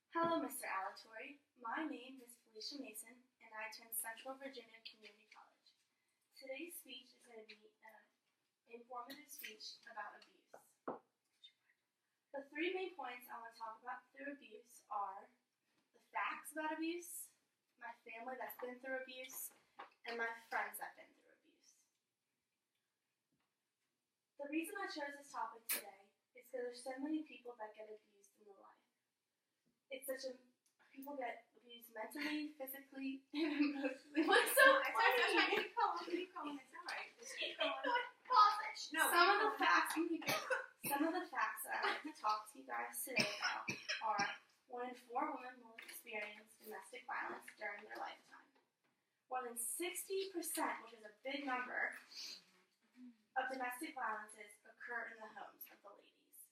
Hello, Mr. Alatorre. My name is Felicia Mason, and I attend Central Virginia Community College. Today's speech is going to be an informative speech about abuse. The three main points I want to talk about through abuse are the facts about abuse, my family that's been through abuse, and my friends that have been through abuse. The reason I chose this topic today is because there's so many people that get abused in their life. People get abused mentally, physically, and emotionally. What's so funny? Keep going. It's all right. Just keep going. No, Some of the facts that I like to talk to you guys today about are 1 in 4 women will experience domestic violence during their lifetime. More than 60%, which is a big number, of domestic violences occur in the homes of the ladies.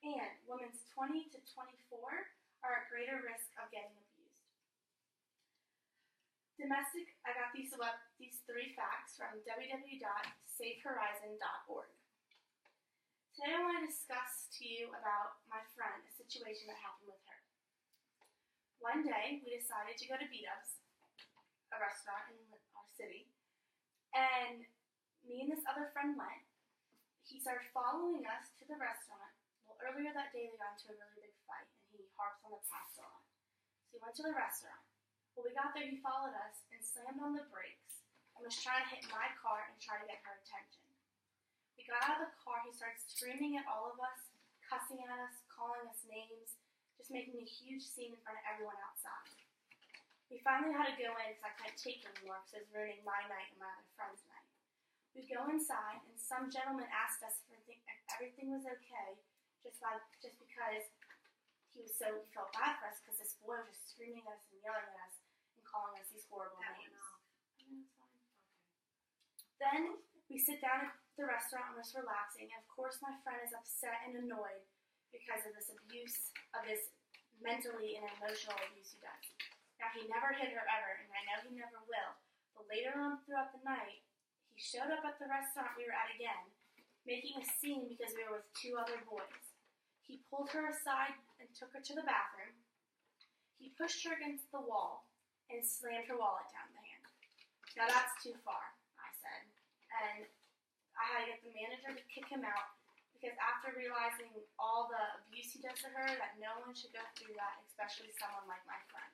And women's 20 to 24 are at greater risk of getting abused. I got these 3 facts from www.safehorizon.org. Today I want to discuss to you about my friend, a situation that happened with her. One day we decided to go to B-Dubs, a restaurant in our city, and me and this other friend went. He started following us to the restaurant. Well, earlier that day they got into a really big fight, and he harps on the past a lot. So we went to the restaurant. When we got there, he followed us and slammed on the brakes and was trying to hit my car and try to get her attention. We got out of the car, he started screaming at all of us, cussing at us, calling us names, just making a huge scene in front of everyone outside. We finally had to go in because I couldn't take it anymore because it was ruining my night and my other friend's night. We go inside, and some gentleman asked us if everything was okay, just because he felt bad for us because this boy was just screaming at us and yelling at us and calling us these horrible names. Then we sit down at the restaurant and we're just relaxing, and of course my friend is upset and annoyed because of this abuse, of this mentally and emotional abuse he does. Now, he never hit her ever, and I know he never will, but later on throughout the night, he showed up at the restaurant we were at again, making a scene because we were with 2 other boys. He pulled her aside and took her to the bathroom. He pushed her against the wall and slammed her wallet down the hand. Now that's too far, I said, and I had to get the manager to kick him out because after realizing all the abuse he does to her, that no one should go through that, especially someone like my friend.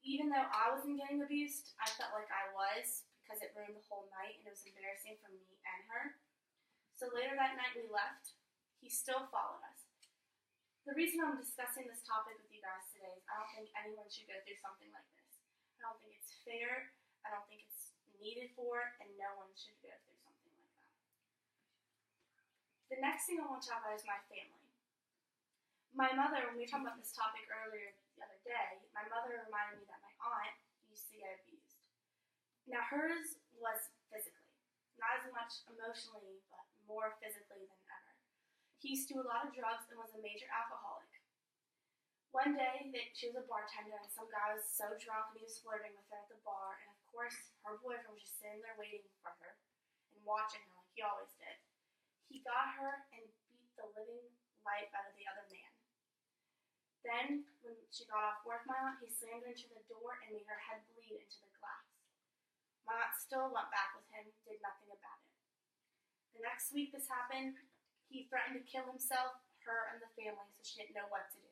Even though I wasn't getting abused, I felt like I was because it ruined the whole night and it was embarrassing for me and her. So later that night we left. He still followed us. The reason I'm discussing this topic with you guys today is I don't think anyone should go through something like this. I don't think it's fair, I don't think it's needed for, and no one should go through something like that. The next thing I want to talk about is my family. My mother, when we were talking about this topic earlier the other day, my mother reminded me that my aunt used to get abused. Now hers was physically, not as much emotionally, but more physically than ever. He used to do a lot of drugs and was a major alcoholic. One day, she was a bartender, and some guy was so drunk and he was flirting with her at the bar, and of course, her boyfriend was just sitting there waiting for her and watching her like he always did. He got her and beat the living life out of the other man. Then, when she got off work, he slammed her into the door and made her head bleed into the glass. My aunt still went back with him, did nothing about it. The next week this happened, he threatened to kill himself, her, and the family, so she didn't know what to do.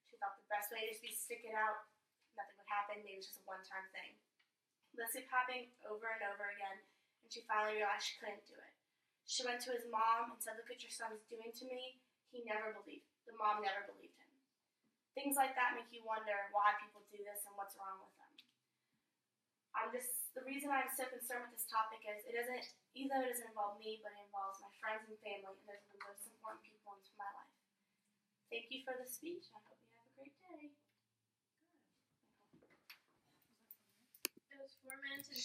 She thought the best way to just be stick it out, nothing would happen, maybe it was just a one-time thing. This kept happening over and over again, and she finally realized she couldn't do it. She went to his mom and said, "Look what your son's doing to me." The mom never believed him. Things like that make you wonder why people do this and what's wrong with them. The reason I'm so concerned with this topic is even though it doesn't involve me, but it involves my friends and family, and those are the most important people in my life. Thank you for the speech. I hope you have a great day. It was 4 minutes and